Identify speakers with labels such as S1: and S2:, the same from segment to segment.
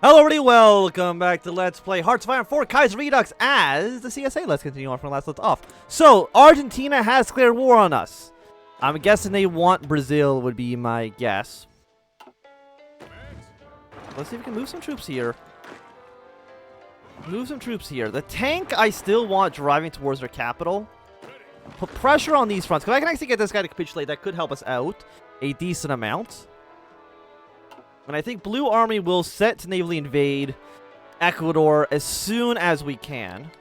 S1: Hello everybody, welcome back to Let's Play Hearts of Iron 4 Kaiserredux as the CSA. Let's continue on from last let's off. So, Argentina has declared war on us. I'm guessing they want Brazil would be my guess. Let's see if we can move some troops here. Move some troops here. The tank I still want driving towards their capital. Put pressure on these fronts, because I can actually get this guy to capitulate. That could help us out a decent amount. And I think Blue Army will set to navally invade Ecuador as soon as we can.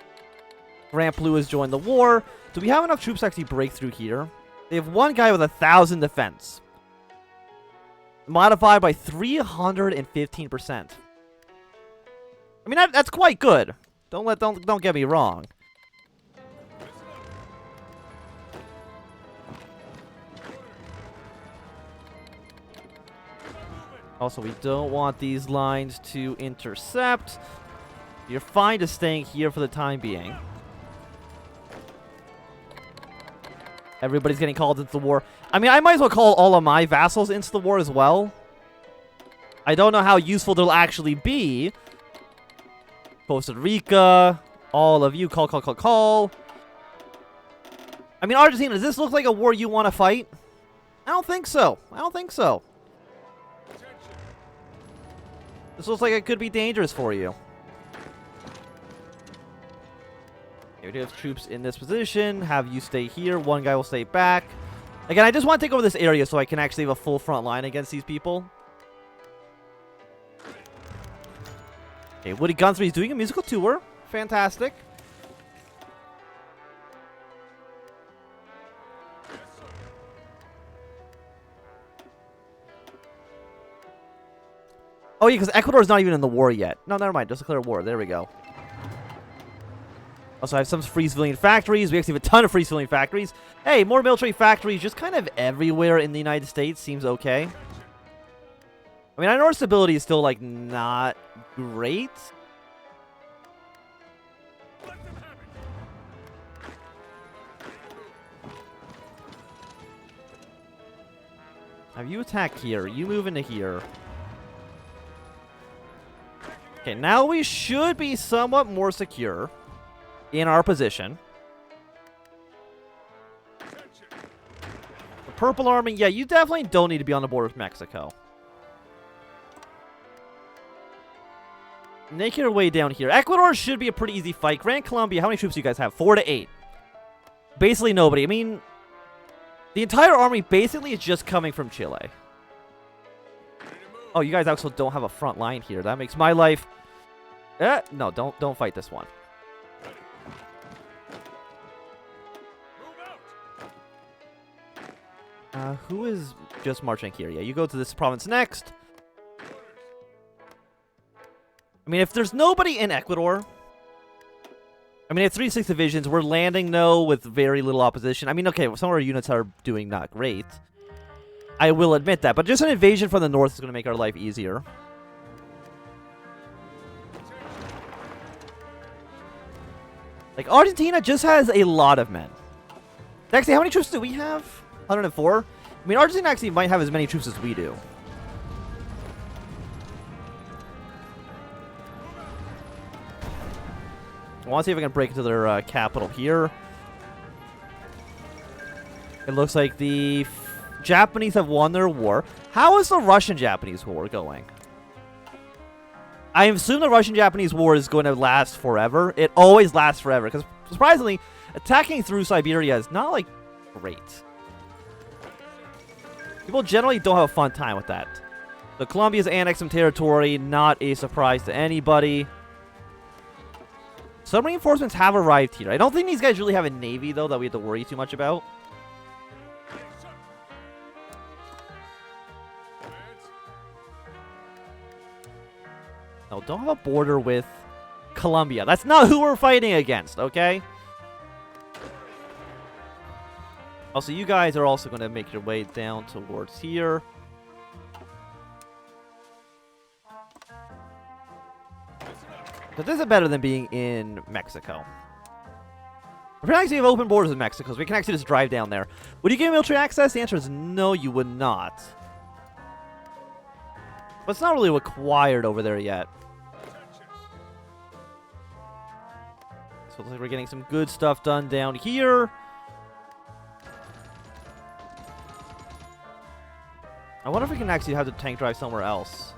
S1: Grant Blue has joined the war. Do we have enough troops to actually break through here? They have one guy with 1,000 defense. Modified by 315%. I mean, that's quite good. Don't get me wrong. Also, we don't want these lines to intercept. You're fine just staying here for the time being. Everybody's getting called into the war. I mean, I might as well call all of my vassals into the war as well. I don't know how useful they'll actually be. Costa Rica, all of you, call. I mean, Argentina, does this look like a war you want to fight? I don't think so. This looks like it could be dangerous for you. Okay, we do have troops in this position. Have you stay here. One guy will stay back. Again, I just want to take over this area so I can actually have a full front line against these people. Okay, Woody Gunsmith is doing a musical tour. Fantastic. Oh, yeah, because Ecuador's not even in the war yet. No, never mind. Just declare war. There we go. Also, I have some free civilian factories. We actually have a ton of free civilian factories. Hey, more military factories just kind of everywhere in the United States seems okay. I mean, I know our stability is still, like, not great. Have you attack here? You move into here. Okay, now we should be somewhat more secure in our position. The Purple Army, yeah, you definitely don't need to be on the border with Mexico. Make your way down here. Ecuador should be a pretty easy fight. Gran Colombia, how many troops do you guys have? 4 to 8. Basically nobody. I mean, the entire army basically is just coming from Chile. Oh, you guys also don't have a front line here. That makes my life... no, don't fight this one. Who is just marching here? Yeah, you go to this province next. I mean, if there's nobody in Ecuador... I mean, it's 3-6 divisions. We're landing, though, with very little opposition. I mean, okay, some of our units are doing not great. I will admit that, but just an invasion from the north is going to make our life easier. Like, Argentina just has a lot of men. Actually, how many troops do we have? 104? I mean, Argentina actually might have as many troops as we do. I want to see if I can break into their capital here. It looks like the Japanese have won their war. How is the Russian-Japanese war going? I assume the Russian-Japanese war is going to last forever. It always lasts forever, because surprisingly, attacking through Siberia is not, like, great. People generally don't have a fun time with that. So Colombia's annexed some territory, not a surprise to anybody. Some reinforcements have arrived here. I don't think these guys really have a navy, though, that we have to worry too much about. No, don't have a border with Colombia. That's not who we're fighting against, okay? Also, you guys are also going to make your way down towards here. But this is better than being in Mexico. We actually have open borders with Mexico, so we can actually just drive down there. Would you give military access? The answer is no, you would not. But it's not really required over there yet. So it looks like we're getting some good stuff done down here. I wonder if we can actually have the tank drive somewhere else.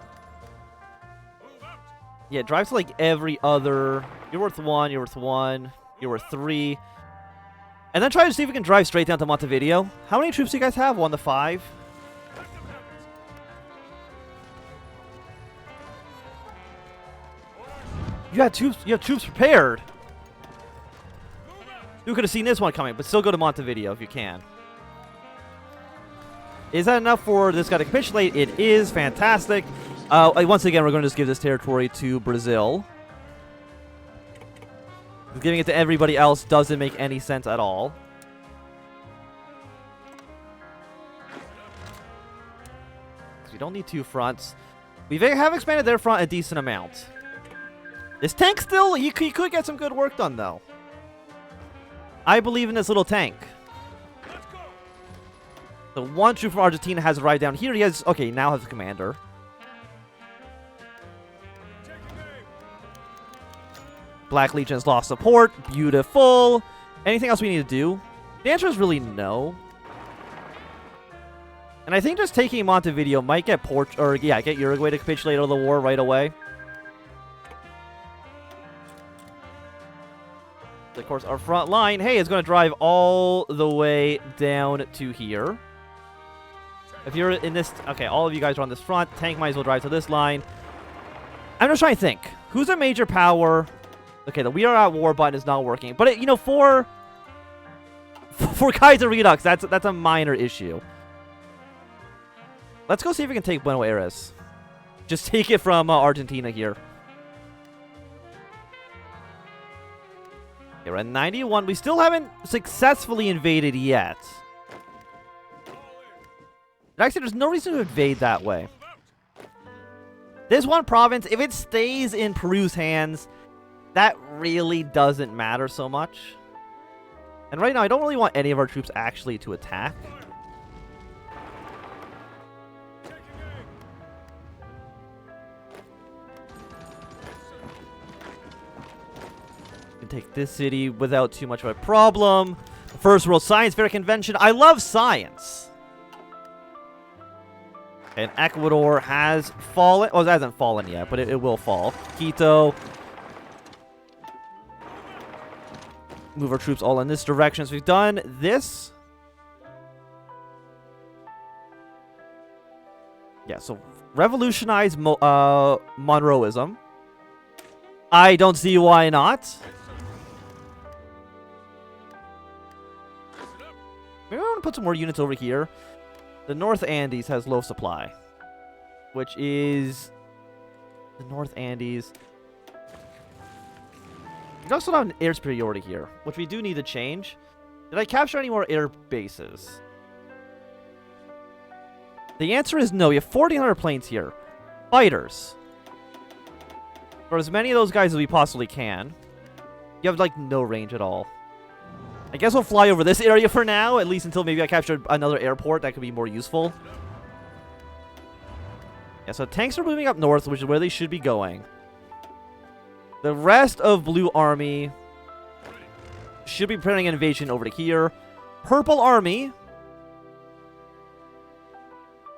S1: Yeah, drive to like every other... You're worth 1, you're worth 1, you're worth 3. And then try to see if we can drive straight down to Montevideo. How many troops do you guys have? 1 to 5? You have troops prepared. You could have seen this one coming, but still go to Montevideo if you can. Is that enough for this guy to capitulate? It is. Fantastic. Once again, we're going to just give this territory to Brazil. Giving it to everybody else doesn't make any sense at all. We don't need 2 fronts. We have expanded their front a decent amount. This tank still, he could get some good work done, though. I believe in this little tank. The 1 troop from Argentina has arrived down here. He has, okay, now has a commander. Black Legion has lost support. Beautiful. Anything else we need to do? The answer is really no. And I think just taking Montevideo might get get Uruguay to capitulate out of the war right away. Of course, our front line, hey, is going to drive all the way down to here. If you're in this... Okay, all of you guys are on this front. Tank might as well drive to this line. I'm just trying to think. Who's a major power? Okay, the We Are at War button is not working. But, you know, for Kaiserredux, that's a minor issue. Let's go see if we can take Buenos Aires. Just take it from Argentina here. Okay, we're at 91. We still haven't successfully invaded yet. Actually, there's no reason to invade that way. This one province, if it stays in Peru's hands, that really doesn't matter so much. And right now, I don't really want any of our troops actually to attack. We can take this city without too much of a problem. First World Science Fair Convention. I love science. And Ecuador has fallen. Oh, it hasn't fallen yet, but it will fall. Quito. Move our troops all in this direction. So we've done this. Yeah, so revolutionize Monroeism. I don't see why not. Maybe I want to put some more units over here. The North Andes has low supply, which is the North Andes. We also have an air superiority here, which we do need to change. Did I capture any more air bases? The answer is no. We have 1,400 planes here. Fighters. For as many of those guys as we possibly can. You have, like, no range at all. I guess we'll fly over this area for now, at least until maybe I capture another airport that could be more useful. Yeah, so tanks are moving up north, which is where they should be going. The rest of Blue Army should be preparing an invasion over to here. Purple Army,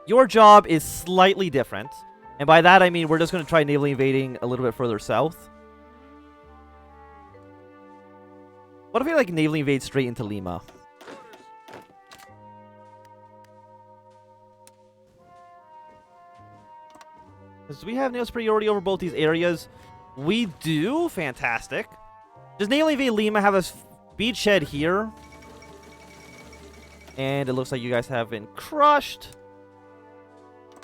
S1: your job is slightly different. And by that, I mean we're just going to try navally invading a little bit further south. What if we, like, navally invade straight into Lima? Do we have naval superiority over both these areas? We do. Fantastic. Just navally invade Lima, have a beachhead here. And it looks like you guys have been crushed.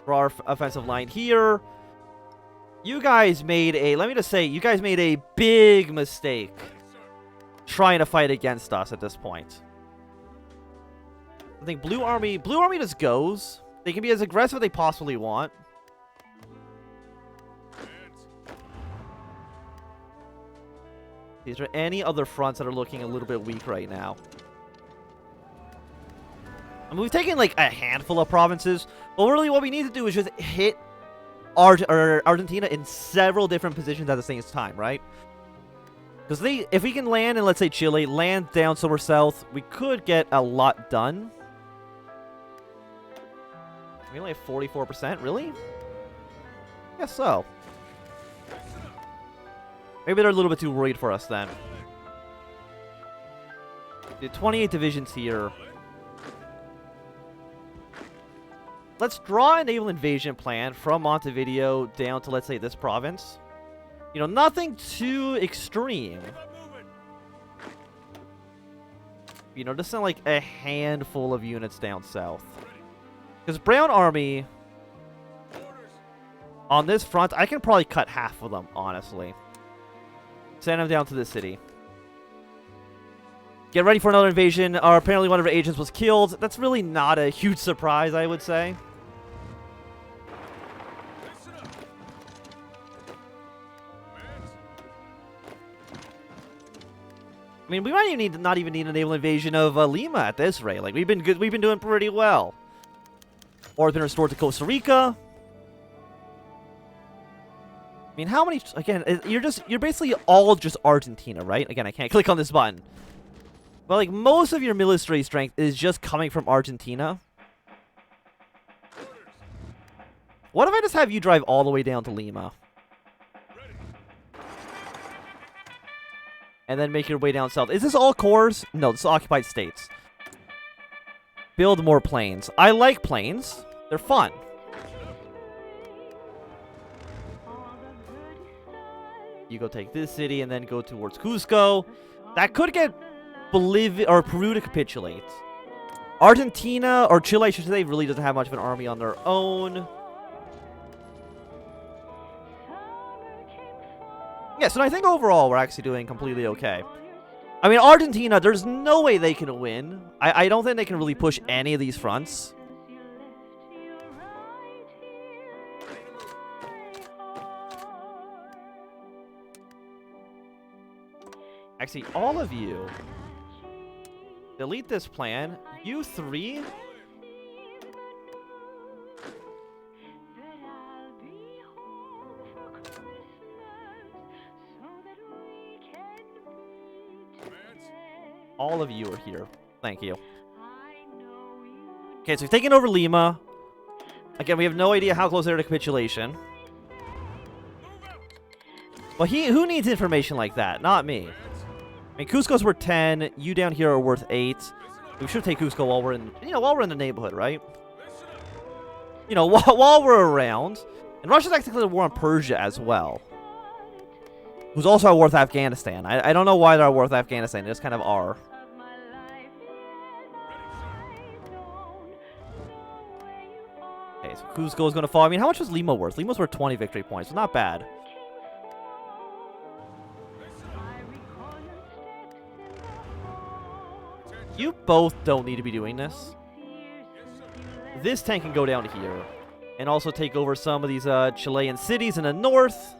S1: For our offensive line here. You guys made a... Let me just say, you guys made a big mistake trying to fight against us at this point. I think Blue Army just goes. They can be as aggressive as they possibly want. Is there any other fronts that are looking a little bit weak right now? I mean, we've taken like a handful of provinces, but really what we need to do is just hit Argentina in several different positions at the same time, right? Because if we can land in, let's say, Chile, land down somewhere south, we could get a lot done. We only have 44%, really? Guess so. Maybe they're a little bit too worried for us then. The 28 divisions here. Let's draw a naval invasion plan from Montevideo down to, let's say, this province. You know, nothing too extreme. You know, just like a handful of units down south. Because Brown Army, on this front, I can probably cut half of them, honestly. Send them down to this city. Get ready for another invasion. Apparently one of our agents was killed. That's really not a huge surprise, I would say. I mean, we might even not even need a naval invasion of Lima at this rate. Like, we've been good. We've been doing pretty well. Or it's been restored to Costa Rica. I mean, how many? Again, you're basically all just Argentina, right? Again, I can't click on this button. But like, most of your military strength is just coming from Argentina. What if I just have you drive all the way down to Lima? And then make your way down south. Is this all cores? No, this is occupied states. Build more planes. I like planes. They're fun. You go take this city and then go towards Cusco. That could get Bolivia or Peru to capitulate. Argentina, or Chile, I should say, really doesn't have much of an army on their own. Yeah, so I think overall we're actually doing completely okay. I mean, Argentina, there's no way they can win. I don't think they can really push any of these fronts. Actually, all of you, delete this plan. You three... All of you are here. Thank you. Okay, so we've taken over Lima. Again, we have no idea how close they are to capitulation. Well, who needs information like that? Not me. I mean, Cusco's worth 10. You down here are worth 8. We should take Cusco while we're in, while we're in the neighborhood, right? You know, while we're around. And Russia's actually declared war on Persia as well. Who's also worth Afghanistan. I don't know why they're worth Afghanistan. They just kind of are. Okay, so Cusco is going to fall. I mean, how much was Lima worth? Lima's worth 20 victory points. So not bad. You both don't need to be doing this. This tank can go down here. And also take over some of these Chilean cities in the north.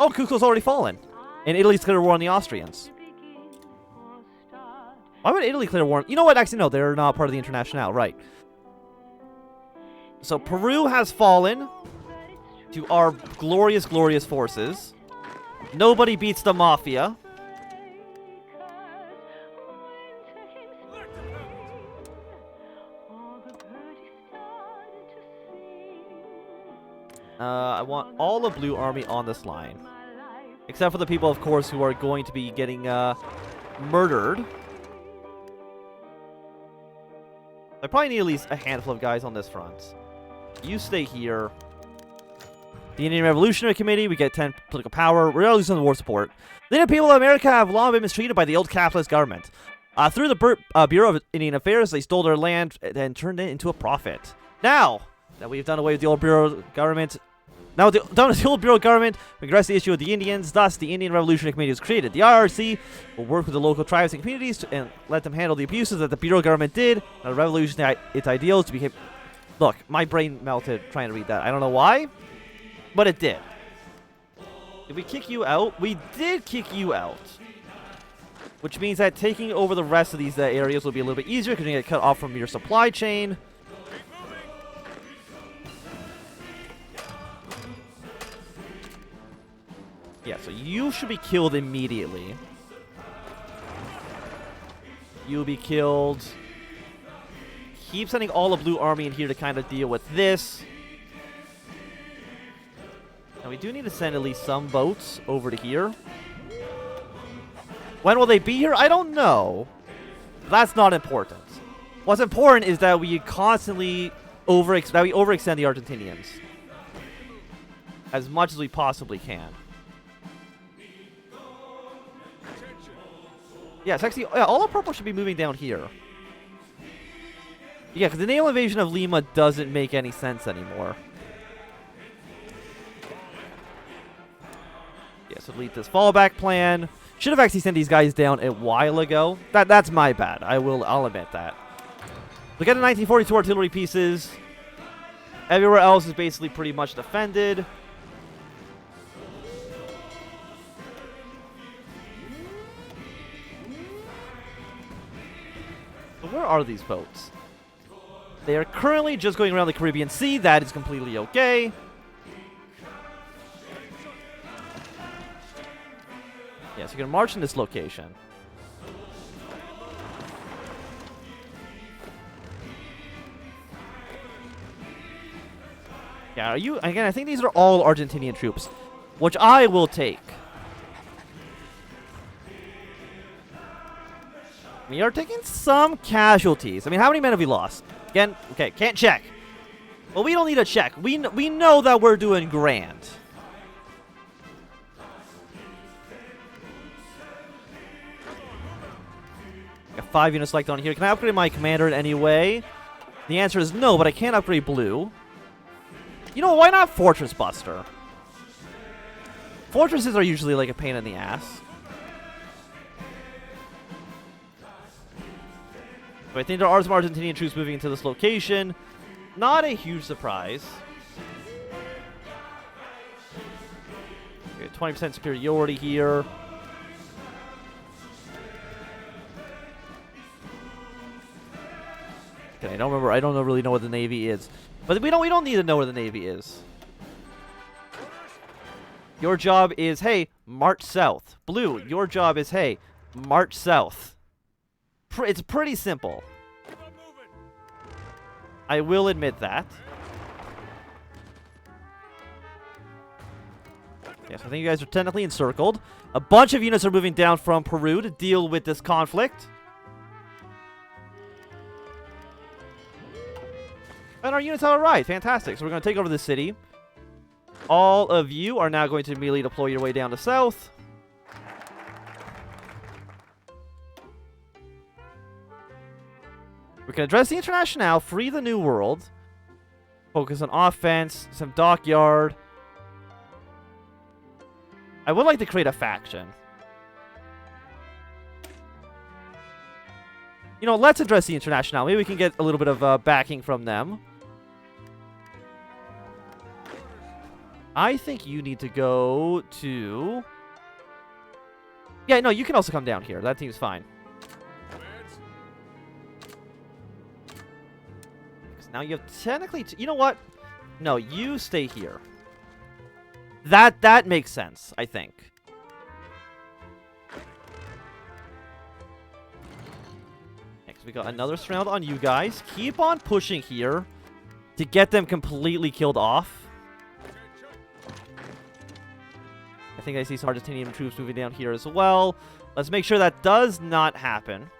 S1: Oh, Cusco's already fallen. And Italy's declared war on the Austrians. Why would Italy declare war on... You know what? Actually, no. They're not part of the Internationale. Right. So, Peru has fallen to our glorious, glorious forces. Nobody beats the Mafia. I want all the Blue Army on this line. Except for the people, of course, who are going to be getting murdered. I probably need at least a handful of guys on this front. You stay here. The Indian Revolutionary Committee, we get 10 political power. We're losing the war support. The Indian people of America have long been mistreated by the old capitalist government. Through the Bureau of Indian Affairs, they stole their land and turned it into a profit. Now that we've done away with the old Bureau government, done with the old Bureau government, we address the issue of the Indians. Thus, the Indian Revolutionary Committee was created. The IRC will work with the local tribes and communities and let them handle the abuses that the Bureau government did. And revolution its ideals to become... Look, my brain melted trying to read that. I don't know why, but it did. Did we kick you out? We did kick you out. Which means that taking over the rest of these areas will be a little bit easier because you get cut off from your supply chain. Yeah, so you should be killed immediately. You'll be killed. Keep sending all the blue army in here to kind of deal with this. And we do need to send at least some boats over to here. When will they be here? I don't know. That's not important. What's important is that we constantly overextend the Argentinians as much as we possibly can. Yeah, it's actually, yeah, all of purple should be moving down here. Yeah, because the naval invasion of Lima doesn't make any sense anymore. Yeah, so delete this fallback plan. Should have actually sent these guys down a while ago. That's my bad. I'll admit that. Look at the 1942 artillery pieces. Everywhere else is basically pretty much defended. But where are these boats? They are currently just going around the Caribbean Sea. That is completely okay. Yeah, so you're going to march in this location. Yeah, again, I think these are all Argentinian troops, which I will take. We are taking some casualties. I mean, how many men have we lost? Again, okay, can't check. Well, we don't need a check. We know that we're doing grand. Got 5 units selected on here. Can I upgrade my commander in any way? The answer is no, but I can't upgrade blue. You know, why not Fortress Buster? Fortresses are usually like a pain in the ass. So I think there are some Argentinian troops moving into this location. Not a huge surprise. Okay, 20% superiority here. Okay, I don't really know what the Navy is. But we don't need to know where the Navy is. Your job is, hey, march south. Blue, your job is, hey, march south. It's pretty simple. I will admit that. Yes, I think you guys are technically encircled. A bunch of units are moving down from Peru to deal with this conflict. And our units are alright. Fantastic. So we're going to take over the city. All of you are now going to immediately deploy your way down to south. We can address the Internationale, free the New World. Focus on offense, some dockyard. I would like to create a faction. You know, let's address the Internationale. Maybe we can get a little bit of backing from them. I think you need to go to... Yeah, no, you can also come down here. That team's fine. Now you have technically... You know what? No, you stay here. That makes sense, I think. Next, we got another surround on you guys. Keep on pushing here to get them completely killed off. I think I see some Argentinian troops moving down here as well. Let's make sure that does not happen.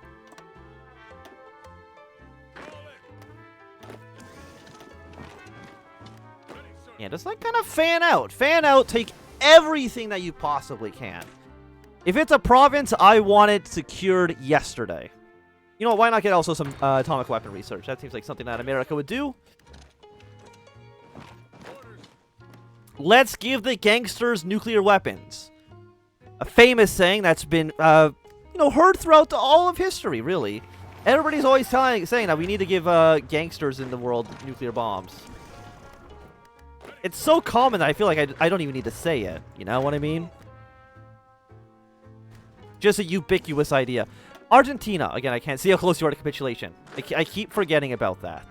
S1: Yeah, just like kind of fan out. Fan out, take everything that you possibly can. If it's a province, I want it secured yesterday. You know what, why not get also some atomic weapon research? That seems like something that America would do. Let's give the gangsters nuclear weapons. A famous saying that's been, you know, heard throughout all of history, really. Everybody's always saying that we need to give gangsters in the world nuclear bombs. It's so common that I feel like I don't even need to say it. You know what I mean? Just a ubiquitous idea. Argentina. Again, I can't see how close you are to capitulation. I keep forgetting about that.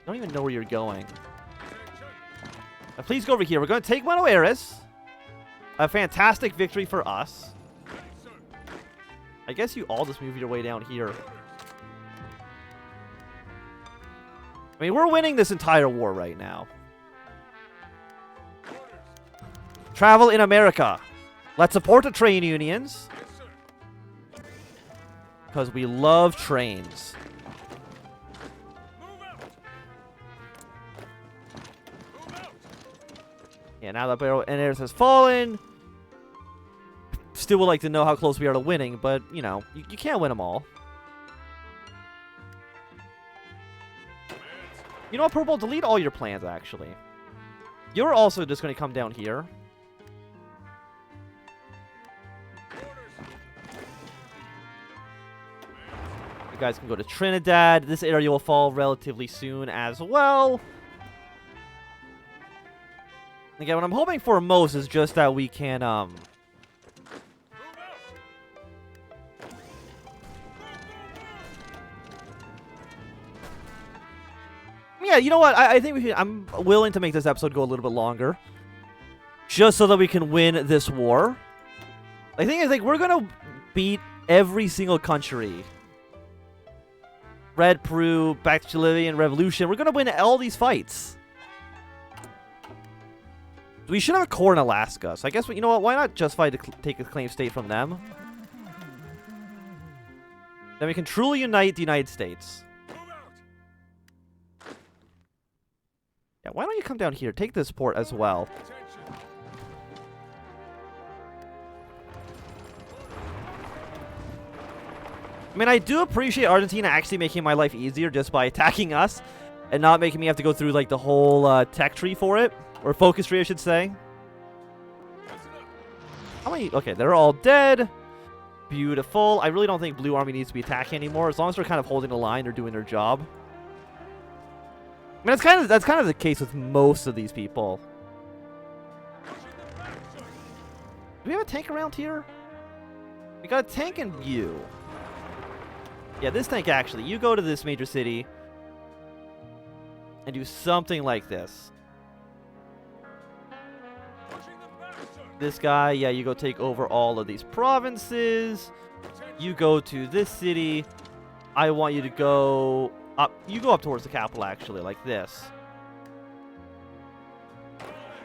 S1: I don't even know where you're going. Please go over here. We're going to take Buenos Aires. A fantastic victory for us. I guess you all just move your way down here. I mean, we're winning this entire war right now. Travel in America. Let's support the train unions. Because we love trains. Yeah, now that Buenos Aires has fallen. Still would like to know how close we are to winning, but, you know, you can't win them all. You know what, Purple? Delete all your plans, actually. You're also just going to come down here. You guys can go to Trinidad. This area will fall relatively soon as well. Again, what I'm hoping for most is just that we can, yeah, you know what? I think we can, I'm willing to make this episode go a little bit longer. Just so that we can win this war. The thing is, like, we're gonna beat every single country. Red Peru, back to Chilean Revolution. We're gonna win all these fights. We should have a core in Alaska. So I guess, you know what? Why not just fight to take a claim state from them? Then we can truly unite the United States. Yeah, why don't you come down here? Take this port as well. I mean, I do appreciate Argentina actually making my life easier just by attacking us and not making me have to go through, like, the whole tech tree for it. Or focus tree, I should say. How many? Okay, they're all dead. Beautiful. I really don't think Blue Army needs to be attacking anymore. As long as they're kind of holding the line, they're doing their job. I mean, that's kind of the case with most of these people. Do we have a tank around here? We got a tank in view. Yeah, this tank actually. You go to this major city and do something like this. This guy, yeah, you go take over all of these provinces. You go to this city. I want you to go up. You go up towards the capital, actually, like this.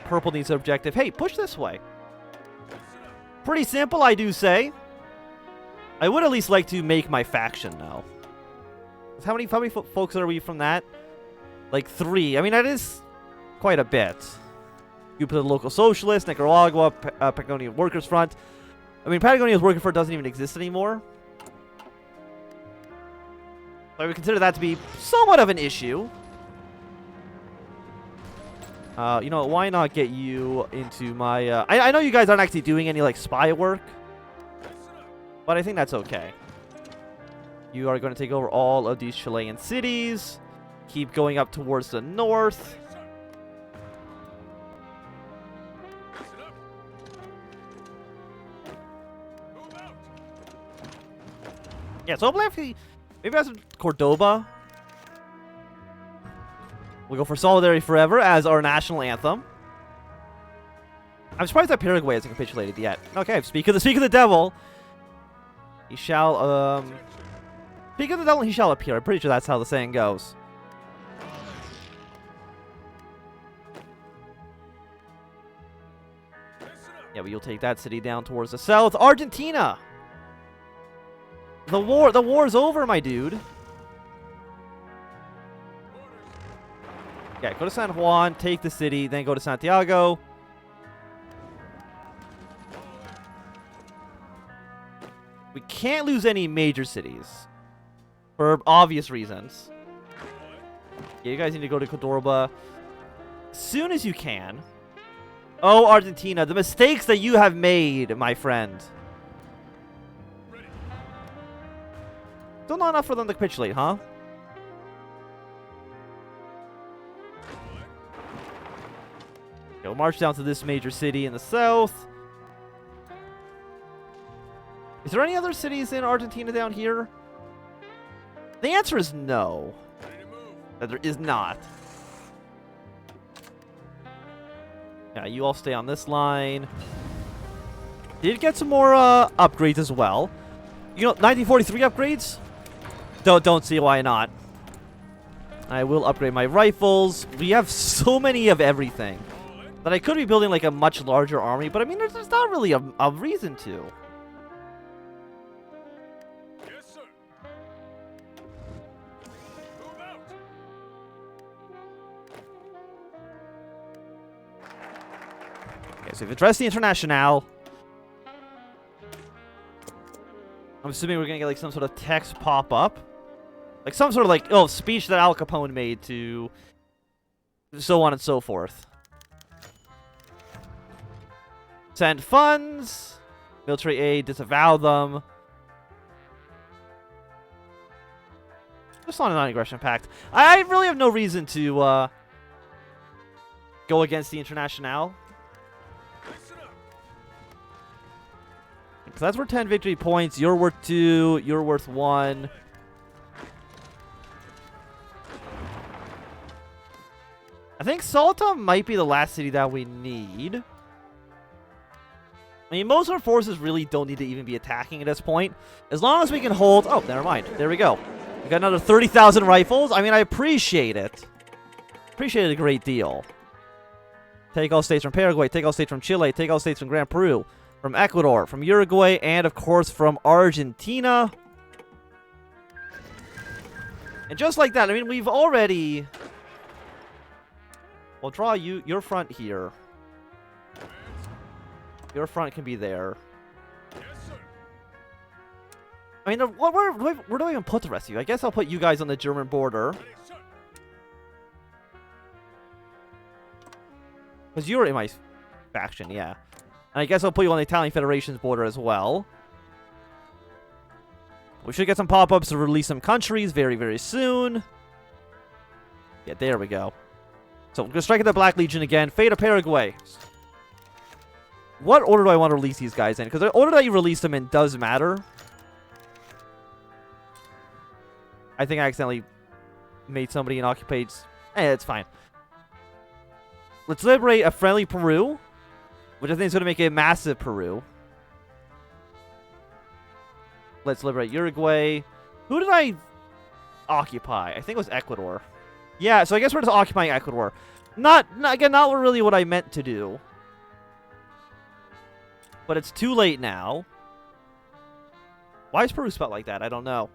S1: Purple needs an objective. Hey, push this way. Pretty simple, I do say. I would at least like to make my faction, though. How many folks are we from that? Like 3. I mean, that is quite a bit. You put the local socialists, Nicaragua, Patagonian Workers Front. I mean, Patagonia's Workers Front doesn't even exist anymore. So I would consider that to be somewhat of an issue. You know, why not get you into my... I know you guys aren't actually doing any, like, spy work. But I think that's okay. You are going to take over all of these Chilean cities. Keep going up towards the north. Yeah, so hopefully maybe that's Cordoba. We'll go for Solidarity Forever as our national anthem. I'm surprised that Paraguay hasn't capitulated yet. Okay, speak of the devil. He shall, speak of the devil, he shall appear. I'm pretty sure that's how the saying goes. Yeah, but you'll take that city down towards the south. Argentina! The war's over, my dude. Yeah, go to San Juan, take the city, then go to Santiago. We can't lose any major cities. For obvious reasons. Yeah, you guys need to go to Cordoba as soon as you can. Oh, Argentina, the mistakes that you have made, my friend. Still not enough for them to capitulate, huh? We'll march down to this major city in the south. Is there any other cities in Argentina down here? The answer is no. That there is not. Yeah, you all stay on this line. Did get some more upgrades as well. You know, 1943 upgrades? Don't see why not. I will upgrade my rifles. We have so many of everything that I could be building like a much larger army, but I mean, there's not really a reason to.
S2: Yes, sir. Move out.
S1: Okay, so we've addressed the Internationale. I'm assuming we're gonna get like some sort of text pop up. Like some sort of like, oh, speech that Al Capone made to so on and so forth. Send funds. Military aid, disavow them. Just on a non-aggression pact. I really have no reason to go against the Internationale. Because that's worth 10 victory points. You're worth 2. You're worth 1. I think Salta might be the last city that we need. I mean, most of our forces really don't need to even be attacking at this point. As long as we can hold... Oh, never mind. There we go. We got another 30,000 rifles. I mean, I appreciate it. Appreciate it a great deal. Take all states from Paraguay. Take all states from Chile. Take all states from Grand Peru. From Ecuador. From Uruguay. And, of course, from Argentina. And just like that, I mean, we've already... We'll draw your front here. Your front can be there.
S2: Yes, sir.
S1: I mean, where do I even put the rest of you? I guess I'll put you guys on the German border.
S2: Yes, sir.
S1: Because you're in my faction, yeah. And I guess I'll put you on the Italian Federation's border as well. We should get some pop-ups to release some countries very, very soon. Yeah, there we go. So we're going to strike at the Black Legion again. Fate of Paraguay. What order do I want to release these guys in? Because the order that you release them in does matter. I think I accidentally made somebody an occupied... it's fine. Let's liberate a friendly Peru, which I think is going to make a massive Peru. Let's liberate Uruguay. Who did I occupy? I think it was Ecuador. Yeah, so I guess we're just occupying Ecuador. Not really what I meant to do. But it's too late now. Why is Peru spelled like that? I don't know.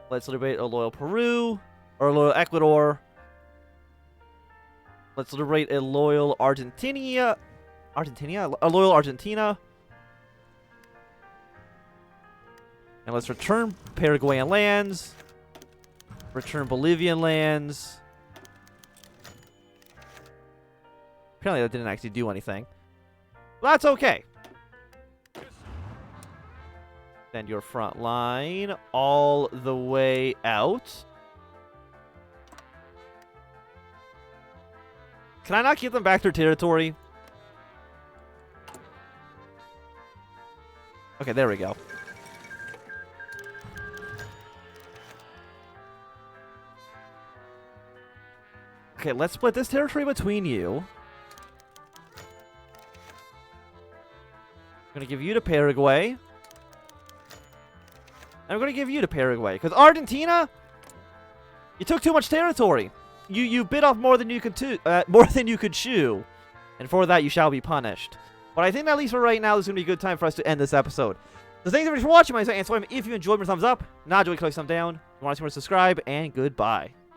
S1: Let's liberate a loyal Peru. Or a loyal Ecuador. Let's liberate a loyal Argentina. A loyal Argentina. And let's return Paraguayan lands. Return Bolivian lands. Apparently that didn't actually do anything. Well, that's okay. Send your front line all the way out. Can I not keep them back their territory? Okay, there we go. Okay, let's split this territory between you. I'm going to give you to Paraguay. And I'm going to give you to Paraguay. Because Argentina, you took too much territory. You bit off more than you could chew. And for that, you shall be punished. But I think that at least for right now, this is going to be a good time for us to end this episode. So thanks everybody for watching. My name is If you enjoyed, give me a thumbs up. Not enjoyed, click thumb down. If you want to see more, subscribe. And goodbye.